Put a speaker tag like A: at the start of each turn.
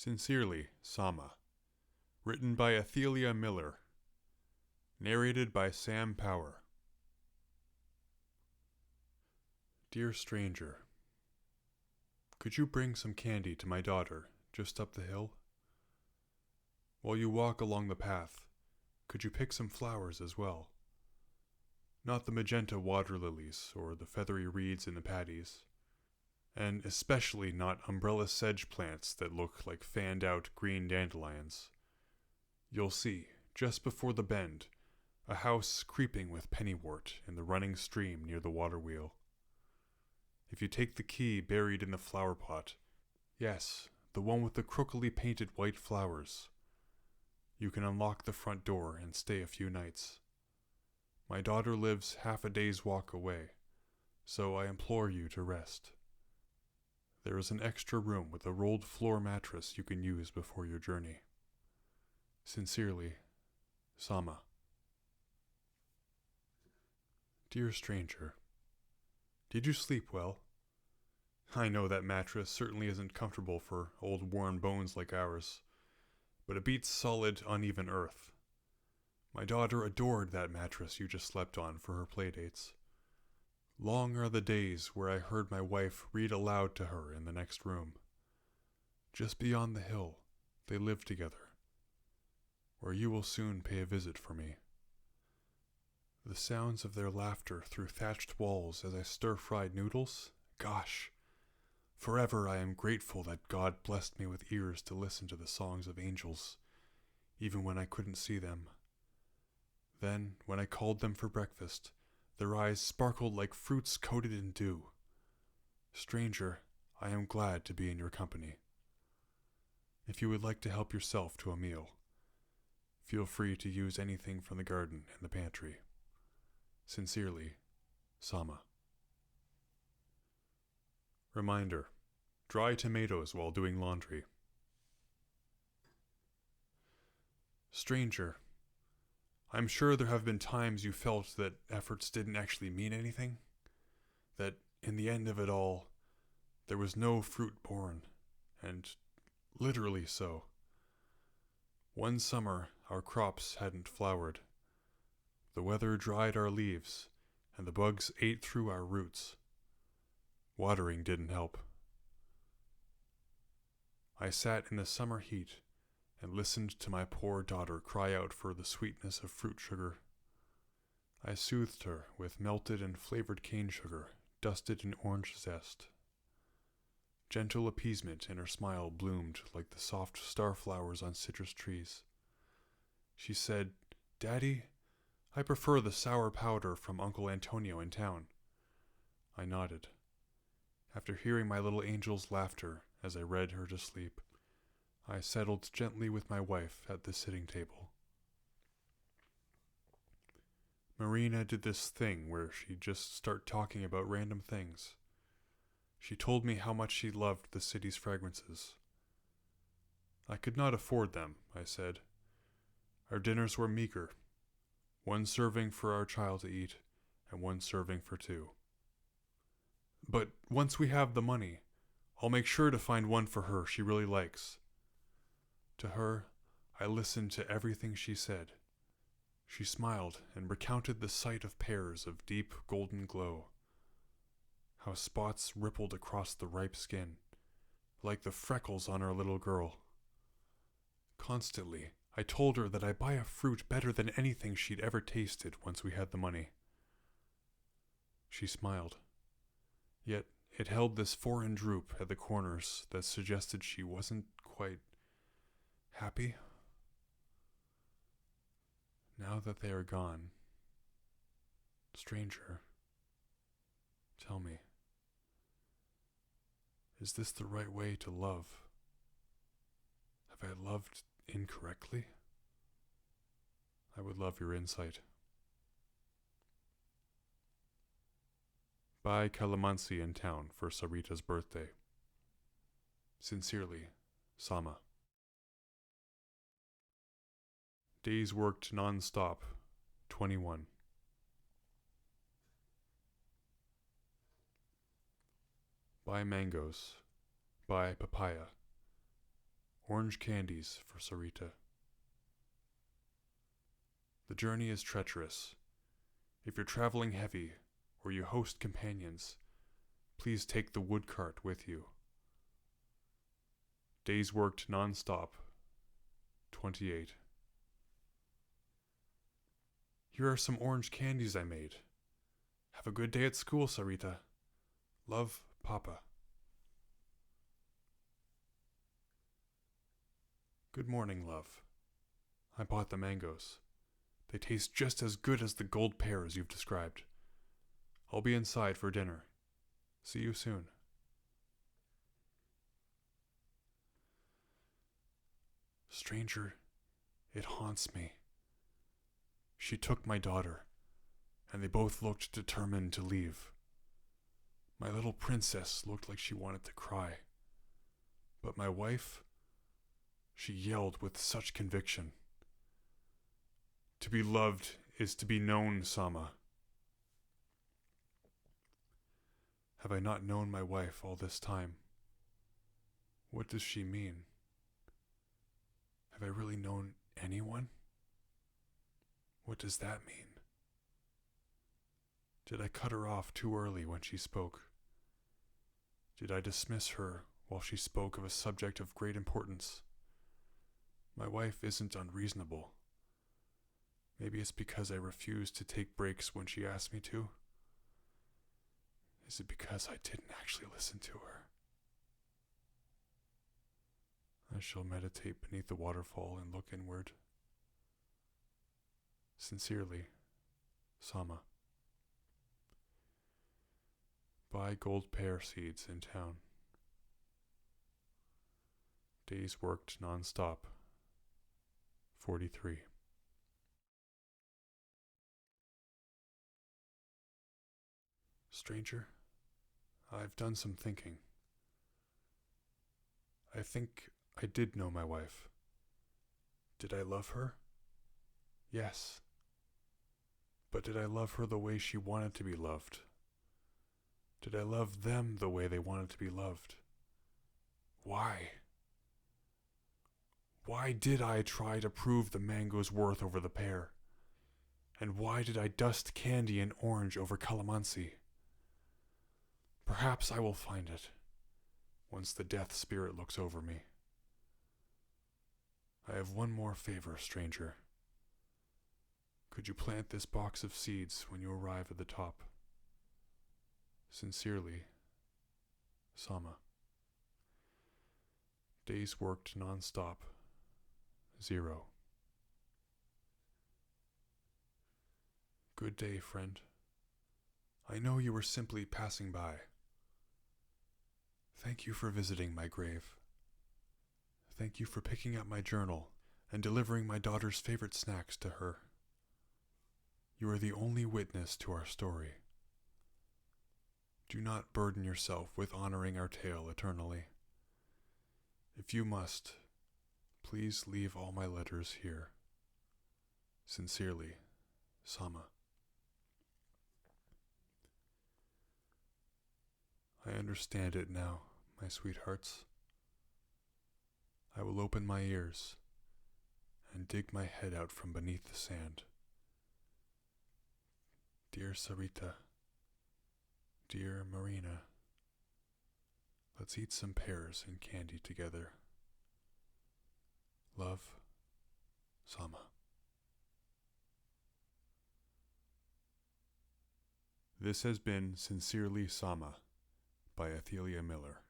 A: Sincerely, Sama. Written by Athelia Miller. Narrated by Sam Power. Dear stranger, could you bring some candy to my daughter just up the hill? While you walk along the path, could you pick some flowers as well? Not the magenta water lilies or the feathery reeds in the paddies, and especially not umbrella sedge plants that look like fanned-out green dandelions. You'll see, just before the bend, a house creeping with pennywort in the running stream near the water wheel. If you take the key buried in the flower pot, yes, the one with the crookily painted white flowers, you can unlock the front door and stay a few nights. My daughter lives half a day's walk away, so I implore you to rest. There is an extra room with a rolled floor mattress you can use before your journey. Sincerely, Sama. Dear stranger, did you sleep well? I know that mattress certainly isn't comfortable for old worn bones like ours, but it beats solid, uneven earth. My daughter adored that mattress you just slept on for her playdates. Long are the days where I heard my wife read aloud to her in the next room. Just beyond the hill, they live together, where you will soon pay a visit for me. The sounds of their laughter through thatched walls as I stir-fried noodles, gosh, forever I am grateful that God blessed me with ears to listen to the songs of angels, even when I couldn't see them. Then, when I called them for breakfast, their eyes sparkled like fruits coated in dew. Stranger, I am glad to be in your company. If you would like to help yourself to a meal, feel free to use anything from the garden and the pantry. Sincerely, Sama. Reminder: dry tomatoes while doing laundry. Stranger, I'm sure there have been times you felt that efforts didn't actually mean anything, that in the end of it all, there was no fruit born, and literally so. One summer, our crops hadn't flowered. The weather dried our leaves, and the bugs ate through our roots. Watering didn't help. I sat in the summer heat and listened to my poor daughter cry out for the sweetness of fruit sugar. I soothed her with melted and flavored cane sugar, dusted in orange zest. Gentle appeasement in her smile bloomed like the soft starflowers on citrus trees. She said, "Daddy, I prefer the sour powder from Uncle Antonio in town." I nodded. After hearing my little angel's laughter as I read her to sleep, I settled gently with my wife at the sitting table. Marina did this thing where she'd just start talking about random things. She told me how much she loved the city's fragrances. I could not afford them, I said. Our dinners were meager, one serving for our child to eat, and one serving for two. But once we have the money, I'll make sure to find one for her she really likes. To her, I listened to everything she said. She smiled and recounted the sight of pears of deep golden glow, how spots rippled across the ripe skin, like the freckles on our little girl. Constantly, I told her that I buy a fruit better than anything she'd ever tasted once we had the money. She smiled, yet it held this foreign droop at the corners that suggested she wasn't quite happy. Now that they are gone, stranger, tell me, is this the right way to love? Have I loved incorrectly? I would love your insight. Buy calamansi in town for Sarita's birthday. Sincerely, Sama. Days worked non-stop, 21. Buy mangoes. Buy papaya. Orange candies for Sarita. The journey is treacherous. If you're traveling heavy or you host companions, please take the wood cart with you. Days worked non-stop. 28. Here are some orange candies I made. Have a good day at school, Sarita. Love, Papa. Good morning, love. I bought the mangoes. They taste just as good as the gold pears you've described. I'll be inside for dinner. See you soon. Stranger, it haunts me. She took my daughter, and they both looked determined to leave. My little princess looked like she wanted to cry. But my wife, she yelled with such conviction. To be loved is to be known, Sama. Have I not known my wife all this time? What does she mean? Have I really known anyone? What does that mean? Did I cut her off too early when she spoke? Did I dismiss her while she spoke of a subject of great importance? My wife isn't unreasonable. Maybe it's because I refused to take breaks when she asked me to. Is it because I didn't actually listen to her? I shall meditate beneath the waterfall and look inward. Sincerely, Sama. Buy gold pear seeds in town. Days worked non-stop. 43. Stranger, I've done some thinking. I think I did know my wife. Did I love her? Yes. But did I love her the way she wanted to be loved? Did I love them the way they wanted to be loved? Why? Why did I try to prove the mango's worth over the pear? And why did I dust candy and orange over calamansi? Perhaps I will find it, once the death spirit looks over me. I have one more favor, stranger. Could you plant this box of seeds when you arrive at the top? Sincerely, Sama. Days worked non-stop. 0. Good day, friend. I know you were simply passing by. Thank you for visiting my grave. Thank you for picking up my journal and delivering my daughter's favorite snacks to her. You are the only witness to our story. Do not burden yourself with honoring our tale eternally. If you must, please leave all my letters here. Sincerely, Sama. I understand it now, my sweethearts. I will open my ears and dig my head out from beneath the sand. Dear Sarita, dear Marina, let's eat some pears and candy together. Love, Sama. This has been Sincerely Sama by Athelia Miller.